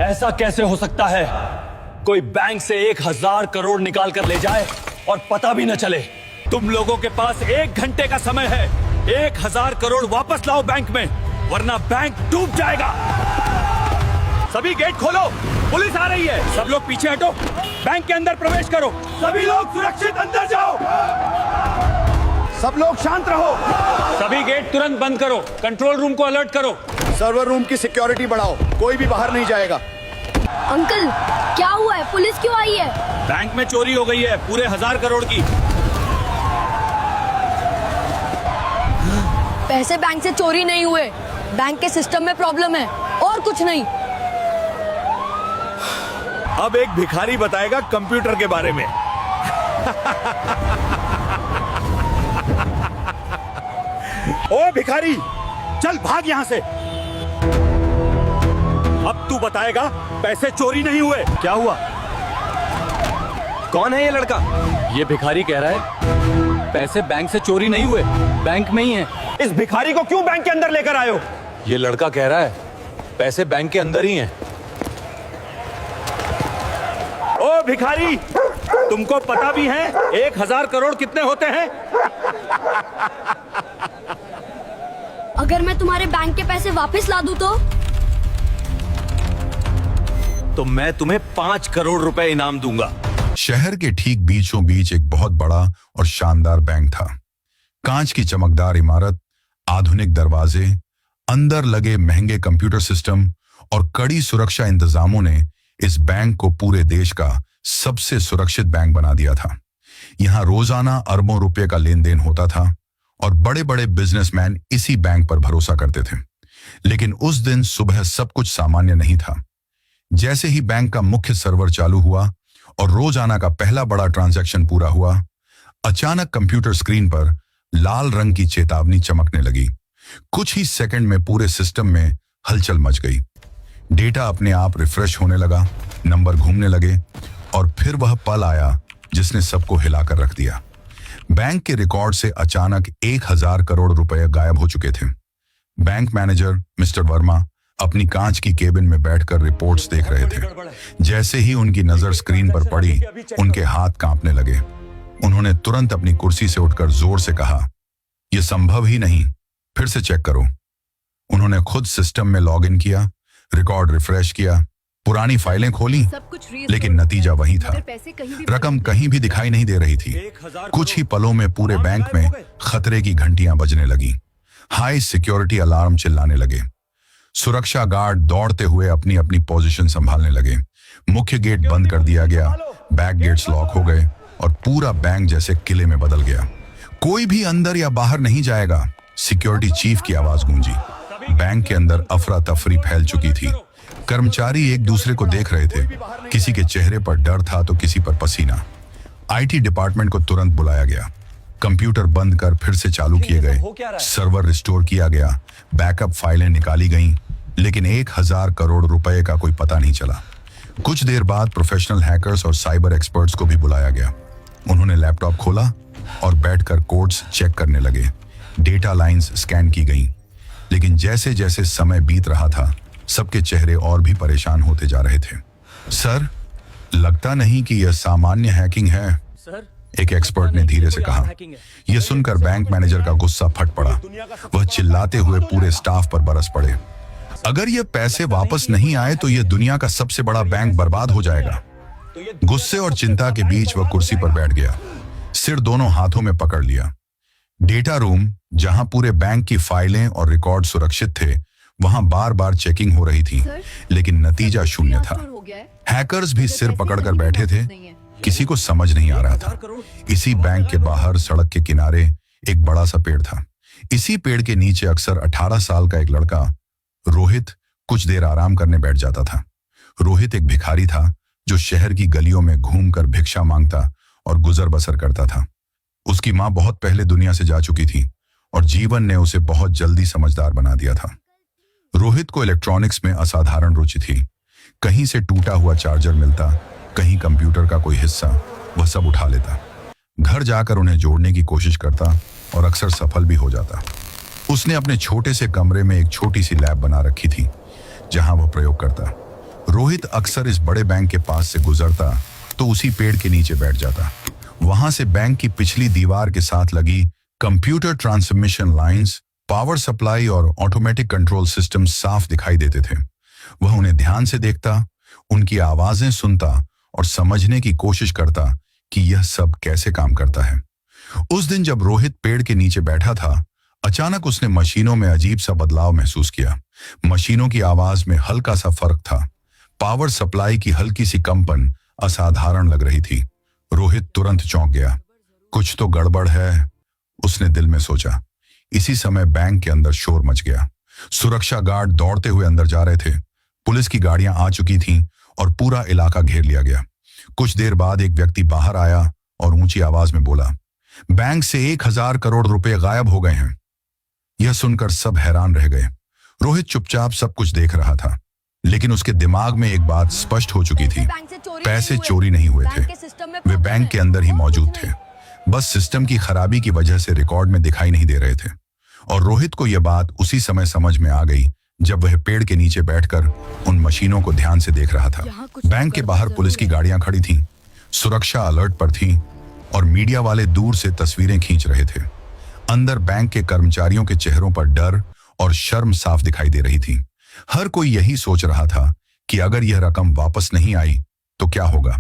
ऐसा कैसे हो सकता है? कोई बैंक से 1000 करोड़ निकाल कर ले जाए और पता भी न चले। तुम लोगों के पास 1 घंटे का समय है। 1000 करोड़ वापस लाओ बैंक में, वरना बैंक डूब जाएगा। सभी गेट खोलो, पुलिस आ रही है। सब लोग पीछे हटो, बैंक के अंदर प्रवेश करो। सभी लोग सुरक्षित अंदर जाओ। सब लोग शांत रहो। सभी गेट तुरंत बंद करो। कंट्रोल रूम को अलर्ट करो। सर्वर रूम की सिक्योरिटी बढ़ाओ, कोई भी बाहर नहीं जाएगा। अंकल, क्या हुआ है? पुलिस क्यों आई है? बैंक में चोरी हो गई है, पूरे 1000 करोड़ की। पैसे बैंक से चोरी नहीं हुए, बैंक के सिस्टम में प्रॉब्लम है, और कुछ नहीं। अब एक भिखारी बताएगा कंप्यूटर के बारे में। ओ भिखारी, चल भाग यहाँ से। अब तू बताएगा पैसे चोरी नहीं हुए। क्या हुआ? कौन है ये लड़का? ये भिखारी कह रहा है पैसे बैंक से चोरी नहीं हुए, बैंक में ही है। इस भिखारी को क्यों बैंक के अंदर लेकर आए हो? ये लड़का कह रहा है पैसे बैंक के अंदर ही हैं। ओ भिखारी, तुमको पता भी है 1000 करोड़ कितने होते हैं? अगर मैं तुम्हारे बैंक के पैसे वापस ला दूं तो मैं तुम्हें 5 करोड़ रुपए इनाम दूंगा। शहर के ठीक बीचों बीच एक बहुत बड़ा और शानदार बैंक था। कांच की चमकदार इमारत, आधुनिक दरवाजे, अंदर लगे महंगे कंप्यूटर सिस्टम और कड़ी सुरक्षा इंतजामों ने इस बैंक को पूरे देश का सबसे सुरक्षित बैंक बना दिया था। यहां रोजाना अरबों रुपए का लेन देन होता था और बड़े बड़े बिजनेसमैन इसी बैंक पर भरोसा करते थे। लेकिन उस दिन सुबह सब कुछ सामान्य नहीं था। जैसे ही बैंक का मुख्य सर्वर चालू हुआ और रोजाना का पहला बड़ा ट्रांजैक्शन पूरा हुआ, अचानक कंप्यूटर स्क्रीन पर लाल रंग की चेतावनी चमकने लगी। कुछ ही सेकंड में पूरे सिस्टम में हलचल मच गई। डेटा अपने आप रिफ्रेश होने लगा, नंबर घूमने लगे और फिर वह पल आया जिसने सबको हिलाकर रख दिया। बैंक के रिकॉर्ड से अचानक 1000 करोड़ रुपए गायब हो चुके थे। बैंक मैनेजर मिस्टर वर्मा अपनी कांच की केबिन में बैठकर रिपोर्ट्स देख रहे थे। जैसे ही उनकी नजर स्क्रीन पर पड़ी, उनके हाथ कांपने लगे। उन्होंने तुरंत अपनी कुर्सी से उठकर जोर से कहा, यह संभव ही नहीं, फिर से चेक करो। उन्होंने खुद सिस्टम में लॉग इन किया, रिकॉर्ड रिफ्रेश किया, पुरानी फाइलें खोली, लेकिन नतीजा वही था। रकम कहीं भी दिखाई नहीं दे रही थी। कुछ ही पलों में पूरे बैंक में खतरे की घंटियां बजने लगी। हाई सिक्योरिटी अलार्म चिल्लाने लगे। सुरक्षा गार्ड दौड़ते हुए अपनी अपनी पोजीशन संभालने लगे। मुख्य गेट बंद कर दिया गया, बैक गेट्स लॉक हो गए और पूरा बैंक जैसे किले में बदल गया। कोई भी अंदर या बाहर नहीं जाएगा, सिक्योरिटी चीफ की आवाज गूंजी। बैंक के अंदर अफरा तफरी फैल चुकी थी। कर्मचारी एक दूसरे को देख रहे थे। किसी के चेहरे पर डर था तो किसी पर पसीना। आईटी डिपार्टमेंट को तुरंत बुलाया गया। कंप्यूटर बंद कर फिर से चालू किए गए। सर्वर रिस्टोर किया गया, बैकअप फाइलें निकाली गईं, लेकिन 1000 करोड़ रुपए का कोई पता नहीं चला। कुछ देर बाद प्रोफेशनल हैकर्स और साइबर एक्सपर्ट्स को भी बुलाया गया। उन्होंने लैपटॉप खोला और बैठकर कोड्स चेक करने लगे। डेटा लाइंस स्कैन की गईं, लेकिन जैसे जैसे समय बीत रहा था, सबके चेहरे और भी परेशान होते जा रहे थे। सर, लगता नहीं कि यह सामान्य हैकिंग है, एक एक्सपर्ट ने धीरे से कहा। यह सुनकर बैंक मैनेजर का गुस्सा फट पड़ा। वह चिल्लाते हुए पूरे स्टाफ पर बरस पड़े। अगर ये पैसे वापस नहीं आए तो यह दुनिया का सबसे बड़ा बैंक बर्बाद हो जाएगा। गुस्से और चिंता के बीच वह कुर्सी पर बैठ गया, सिर दोनों हाथों में पकड़ लिया। डेटा रूम, जहां पूरे बैंक की फाइलें और रिकॉर्ड सुरक्षित थे, वहां बार बार चेकिंग हो रही थी, लेकिन नतीजा शून्य था। हैकर्स भी सिर पकड़कर बैठे थे, किसी को समझ नहीं आ रहा था। इसी बैंक के बाहर सड़क के किनारे एक बड़ा सा पेड़ था। इसी पेड़ के नीचे अक्सर 18 साल का एक लड़का रोहित कुछ देर आराम करने बैठ जाता था। रोहित एक भिखारी था जो शहर की गलियों में घूमकर भिक्षा मांगता और गुजर बसर करता था। उसकी मां बहुत पहले दुनिया से जा चुकी थी और जीवन ने उसे बहुत जल्दी समझदार बना दिया था। रोहित को इलेक्ट्रॉनिक्स में असाधारण रुचि थी। कहीं से टूटा हुआ चार्जर मिलता, कहीं कंप्यूटर का कोई हिस्सा, वह सब उठा लेता। घर जाकर उन्हें जोड़ने की कोशिश करता और अक्सर सफल भी हो जाता। उसने अपने छोटे से कमरे में एक छोटी सी लैब बना रखी थी जहां वह प्रयोग करता। रोहित अक्सर इस बड़े बैंक के पास से गुजरता तो उसी पेड़ के नीचे बैठ जाता। वहां से बैंक की पिछली दीवार के साथ लगी computer transmission lines, power supply और ऑटोमेटिक कंट्रोल सिस्टम साफ दिखाई देते थे। वह उन्हें ध्यान से देखता, उनकी आवाजें सुनता और समझने की कोशिश करता कि यह सब कैसे काम करता है। उस दिन जब रोहित पेड़ के नीचे बैठा था, अचानक उसने मशीनों में अजीब सा बदलाव महसूस किया। मशीनों की आवाज में हल्का सा फर्क था। पावर सप्लाई की हल्की सी कंपन असाधारण लग रही थी। रोहित तुरंत चौंक गया। कुछ तो गड़बड़ है, उसने दिल में सोचा। इसी समय बैंक के अंदर शोर मच गया। सुरक्षा गार्ड दौड़ते हुए अंदर जा रहे थे। पुलिस की गाड़ियां आ चुकी थीं और पूरा इलाका घेर लिया गया। कुछ देर बाद एक व्यक्ति बाहर आया और ऊंची आवाज में बोला, बैंक से 1000 करोड़ रुपए गायब हो गए हैं। यह सुनकर सब हैरान रह गए। रोहित चुपचाप सब कुछ देख रहा था, लेकिन उसके दिमाग में एक बात स्पष्ट हो चुकी थी। पैसे चोरी नहीं हुए थे, वे बैंक के अंदर ही मौजूद थे। बस सिस्टम की खराबी की वजह से रिकॉर्ड में दिखाई नहीं दे रहे थे। और रोहित को यह बात उसी समय समझ में आ गई जब वह पेड़ के नीचे बैठकर उन मशीनों को ध्यान से देख रहा था। बैंक के बाहर पुलिस की गाड़ियां खड़ी थीं, सुरक्षा अलर्ट पर थी और मीडिया वाले दूर से तस्वीरें खींच रहे थे। अंदर बैंक के कर्मचारियों के चेहरों पर डर और शर्म साफ दिखाई दे रही थी। हर कोई यही सोच रहा था कि अगर यह रकम वापस नहीं आई तो क्या होगा।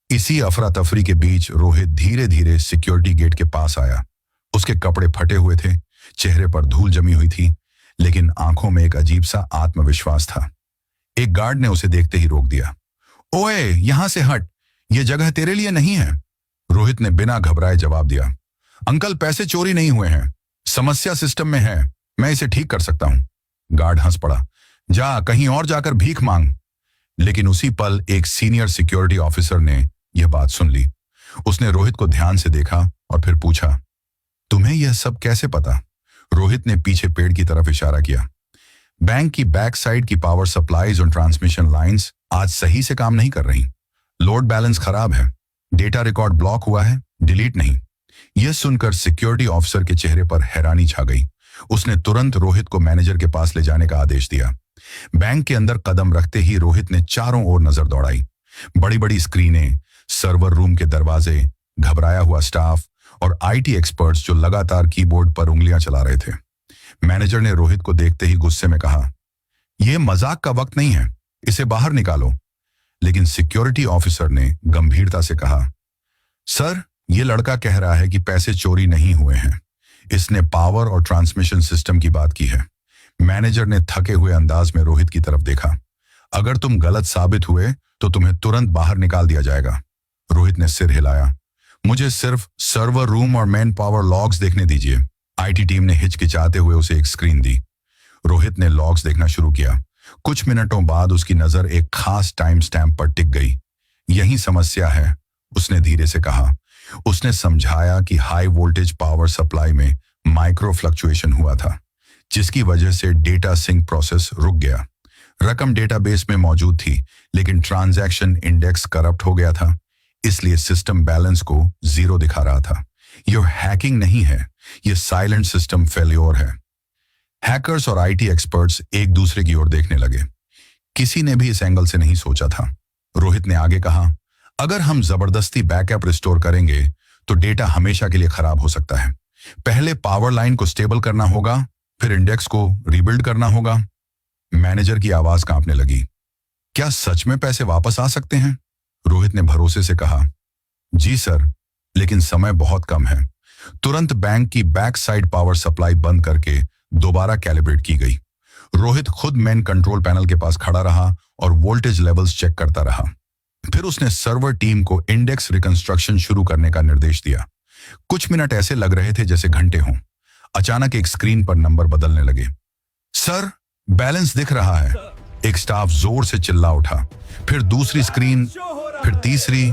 इसी अफरा तफरी के बीच रोहित धीरे धीरे सिक्योरिटी गेट के पास आया। उसके कपड़े फटे हुए थे, चेहरे पर धूल जमी हुई थी, लेकिन आंखों में एक अजीब सा आत्मविश्वास था। एक गार्ड ने उसे देखते ही रोक दिया। ओए, यहां से हट, यह जगह तेरे लिए नहीं है। रोहित ने बिना घबराए जवाब दिया, अंकल पैसे चोरी नहीं हुए हैं, समस्या सिस्टम में है, मैं इसे ठीक कर सकता हूं। गार्ड हंस पड़ा, जा कहीं और जाकर भीख मांग। लेकिन उसी पल एक सीनियर सिक्योरिटी ऑफिसर ने यह बात सुन ली। उसने रोहित को ध्यान से देखा और फिर पूछा, तुम्हें यह सब कैसे पता? रोहित ने पीछे पेड़ की तरफ इशारा किया। बैंक की बैक साइड की पावर सप्लाईज और ट्रांसमिशन लाइंस आज सही से काम नहीं कर रही। लोड बैलेंस खराब है, डेटा रिकॉर्ड ब्लॉक हुआ है, डिलीट नहीं। यह सुनकर सिक्योरिटी ऑफिसर के चेहरे पर हैरानी छा गई। उसने तुरंत रोहित को मैनेजर के पास ले जाने का आदेश दिया। बैंक के अंदर कदम रखते ही रोहित ने चारों ओर नजर दौड़ाई। बड़ी बड़ी स्क्रीनें, सर्वर रूम के दरवाजे, घबराया हुआ स्टाफ और आईटी एक्सपर्ट्स जो लगातार कीबोर्ड पर उंगलियां चला रहे थे। मैनेजर ने रोहित को देखते ही गुस्से में कहा, यह मजाक का वक्त नहीं है, इसे बाहर निकालो। लेकिन सिक्योरिटी ऑफिसर ने गंभीरता से कहा, सर, यह लड़का कह रहा है कि पैसे चोरी नहीं हुए हैं, इसने पावर और ट्रांसमिशन सिस्टम की बात की है। मैनेजर ने थके हुए अंदाज में रोहित की तरफ देखा। अगर तुम गलत साबित हुए तो तुम्हें तुरंत बाहर निकाल दिया जाएगा। रोहित ने सिर हिलाया, मुझे सिर्फ सर्वर रूम और मैन पावर लॉग्स देखने दीजिए। आईटी टीम ने हिचकिचाते हुए उसे एक स्क्रीन दी। रोहित ने लॉग्स देखना शुरू किया। कुछ मिनटों बाद उसकी नजर एक खास टाइम स्टैम्प पर टिक गई। यही समस्या है, उसने धीरे से कहा। उसने समझाया कि हाई वोल्टेज पावर सप्लाई में माइक्रो फ्लक्चुएशन हुआ था, जिसकी वजह से डेटा सिंक प्रोसेस रुक गया। रकम डेटाबेस में मौजूद थी, लेकिन ट्रांजैक्शन इंडेक्स करप्ट हो गया था, इसलिए सिस्टम बैलेंस को 0 दिखा रहा था। यह हैकिंग नहीं है, यह साइलेंट सिस्टम फेल्योर है। हैकर्स और आईटी एक्सपर्ट्स एक दूसरे की ओर देखने लगे। किसी ने भी इस एंगल से नहीं सोचा था। रोहित ने आगे कहा, अगर हम जबरदस्ती बैकअप रिस्टोर करेंगे तो डेटा हमेशा के लिए खराब हो सकता है। पहले पावर लाइन को स्टेबल करना होगा, फिर इंडेक्स को रीबिल्ड करना होगा। मैनेजर की आवाज कांपने लगी, क्या सच में पैसे वापस आ सकते हैं? रोहित ने भरोसे से कहा, जी सर, लेकिन समय बहुत कम है। तुरंत बैंक की बैक साइड पावर सप्लाई बंद करके दोबारा कैलिब्रेट की गई। रोहित खुद मेन कंट्रोल पैनल के पास खड़ा रहा और वोल्टेज लेवल्स चेक करता रहा। फिर उसने सर्वर टीम को इंडेक्स रिकंस्ट्रक्शन शुरू करने का निर्देश दिया। कुछ मिनट ऐसे लग रहे थे जैसे घंटे हों। अचानक एक स्क्रीन पर नंबर बदलने लगे। सर, बैलेंस दिख रहा है, एक स्टाफ जोर से चिल्ला उठा। फिर दूसरी स्क्रीन, फिर तीसरी।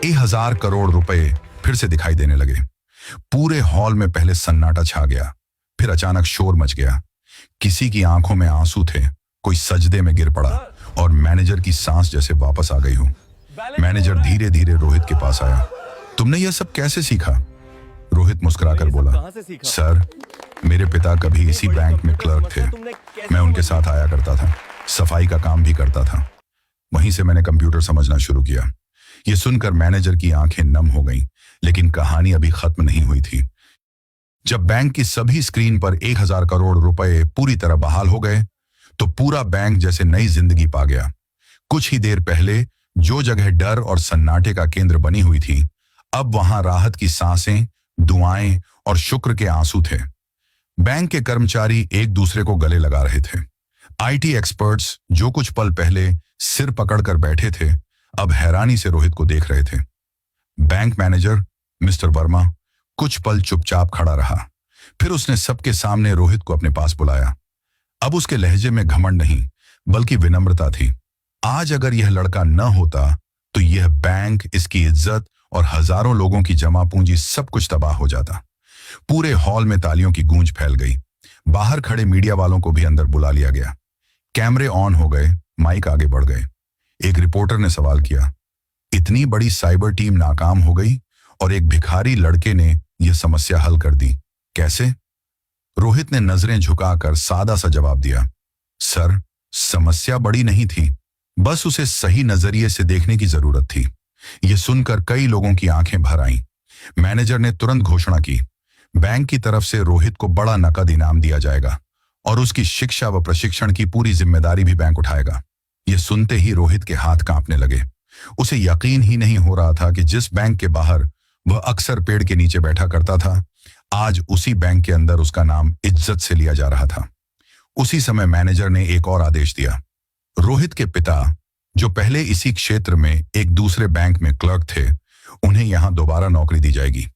1000 करोड़ रुपए फिर से दिखाई देने लगे। पूरे हॉल में पहले सन्नाटा छा गया, फिर अचानक शोर मच गया। किसी की आंखों में आंसू थे, कोई सजदे में गिर पड़ा और मैनेजर की सांस जैसे वापस आ गई हो। मैनेजर धीरे धीरे रोहित के पास आया। तुमने यह सब कैसे सीखा? रोहित मुस्कुराकर बोला, सर, मेरे पिता कभी इसी बैंक में क्लर्क थे। मैं उनके साथ आया करता था, सफाई का काम भी करता था। वहीं से मैंने कंप्यूटर समझना शुरू किया। यह सुनकर मैनेजर की आंखें नम हो गईं, लेकिन कहानी अभी खत्म नहीं हुई थी। जब बैंक की सभी स्क्रीन पर 1000 करोड़ रुपए पूरी तरह बहाल हो गए तो पूरा बैंक जैसे नई जिंदगी पा गया। कुछ ही देर पहले जो जगह डर और सन्नाटे का केंद्र बनी हुई थी, अब वहां राहत की सांसें, दुआएं और शुक्र के आंसू थे। बैंक के कर्मचारी एक दूसरे को गले लगा रहे थे। आईटी एक्सपर्ट्स जो कुछ पल पहले सिर पकड़कर बैठे थे, अब हैरानी से रोहित को देख रहे थे। बैंक मैनेजर मिस्टर वर्मा कुछ पल चुपचाप खड़ा रहा। फिर उसने सबके सामने रोहित को अपने पास बुलाया। अब उसके लहजे में घमंड नहीं, बल्कि विनम्रता थी। आज अगर यह लड़का न होता तो यह बैंक, इसकी इज्जत और हजारों लोगों की जमा पूंजी सब कुछ तबाह हो जाता। पूरे हॉल में तालियों की गूंज फैल गई। बाहर खड़े मीडिया वालों को भी अंदर बुला लिया गया। कैमरे ऑन हो गए, माइक आगे बढ़ गए। एक रिपोर्टर ने सवाल किया, इतनी बड़ी साइबर टीम नाकाम हो गई और एक भिखारी लड़के ने यह समस्या हल कर दी, कैसे? रोहित ने नजरें झुकाकर सादा सा जवाब दिया, सर, समस्या बड़ी नहीं थी, बस उसे सही नजरिए से देखने की जरूरत थी। यह सुनकर कई लोगों की आंखें भर आईं। मैनेजर ने तुरंत घोषणा की, बैंक की तरफ से रोहित को बड़ा नकद इनाम दिया जाएगा और उसकी शिक्षा व प्रशिक्षण की पूरी जिम्मेदारी भी बैंक उठाएगा। यह सुनते ही रोहित के हाथ कांपने लगे। उसे यकीन ही नहीं हो रहा था कि जिस बैंक के बाहर वह अक्सर पेड़ के नीचे बैठा करता था, आज उसी बैंक के अंदर उसका नाम इज्जत से लिया जा रहा था। उसी समय मैनेजर ने एक और आदेश दिया। रोहित के पिता, जो पहले इसी क्षेत्र में एक दूसरे बैंक में क्लर्क थे, उन्हें यहां दोबारा नौकरी दी जाएगी।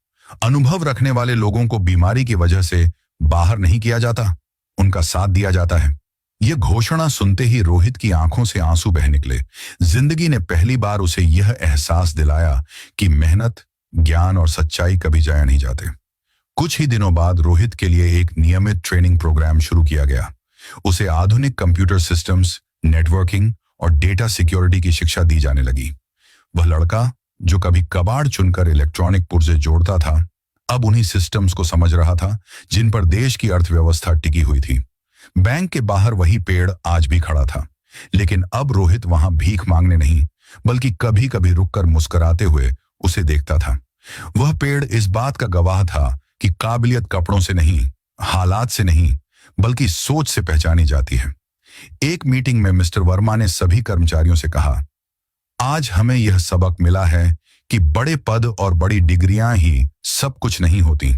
अनुभव रखने वाले लोगों को बीमारी की वजह से बाहर नहीं किया जाता, उनका साथ दिया जाता है। यह घोषणा सुनते ही रोहित की आंखों से आंसू बह निकले। जिंदगी ने पहली बार उसे यह एहसास दिलाया कि मेहनत, ज्ञान और सच्चाई कभी जाया नहीं जाते। कुछ ही दिनों बाद रोहित के लिए एक नियमित ट्रेनिंग प्रोग्राम शुरू किया गया। उसे आधुनिक कंप्यूटर सिस्टम्स, नेटवर्किंग और डेटा सिक्योरिटी की शिक्षा दी जाने लगी। वह लड़का जो कभी कबाड़ चुनकर इलेक्ट्रॉनिक पुर्जे जोड़ता था, अब उन्हीं सिस्टम्स को समझ रहा था जिन पर देश की अर्थव्यवस्था टिकी हुई थी। बैंक के बाहर वही पेड़ आज भी खड़ा था, लेकिन अब रोहित वहां भीख मांगने नहीं, बल्कि कभी कभी रुककर मुस्कुराते हुए उसे देखता था। वह पेड़ इस बात का गवाह था कि काबिलियत कपड़ों से नहीं, हालात से नहीं, बल्कि सोच से पहचानी जाती है। एक मीटिंग में मिस्टर वर्मा ने सभी कर्मचारियों से कहा, आज हमें यह सबक मिला है कि बड़े पद और बड़ी डिग्रियां ही सब कुछ नहीं होती।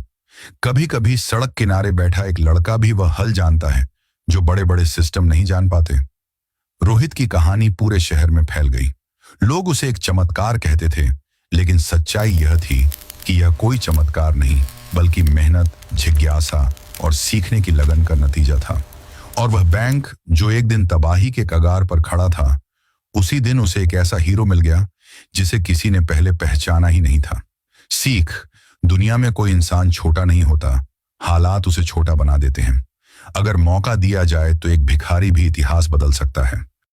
कभी कभी सड़क किनारे बैठा एक लड़का भी वह हल जानता है जो बड़े बड़े सिस्टम नहीं जान पाते। रोहित की कहानी पूरे शहर में फैल गई। लोग उसे एक चमत्कार कहते थे, लेकिन सच्चाई यह थी कि यह कोई चमत्कार नहीं, बल्कि मेहनत, जिज्ञासा और सीखने की लगन का नतीजा था। और वह बैंक जो एक दिन तबाही के कगार पर खड़ा था, उसी दिन उसे एक ऐसा हीरो मिल गया जिसे किसी ने पहले पहचाना ही नहीं था। सीख, दुनिया में कोई इंसान छोटा नहीं होता, हालात उसे छोटा बना देते हैं। अगर मौका दिया जाए तो एक भिखारी भी इतिहास बदल सकता है।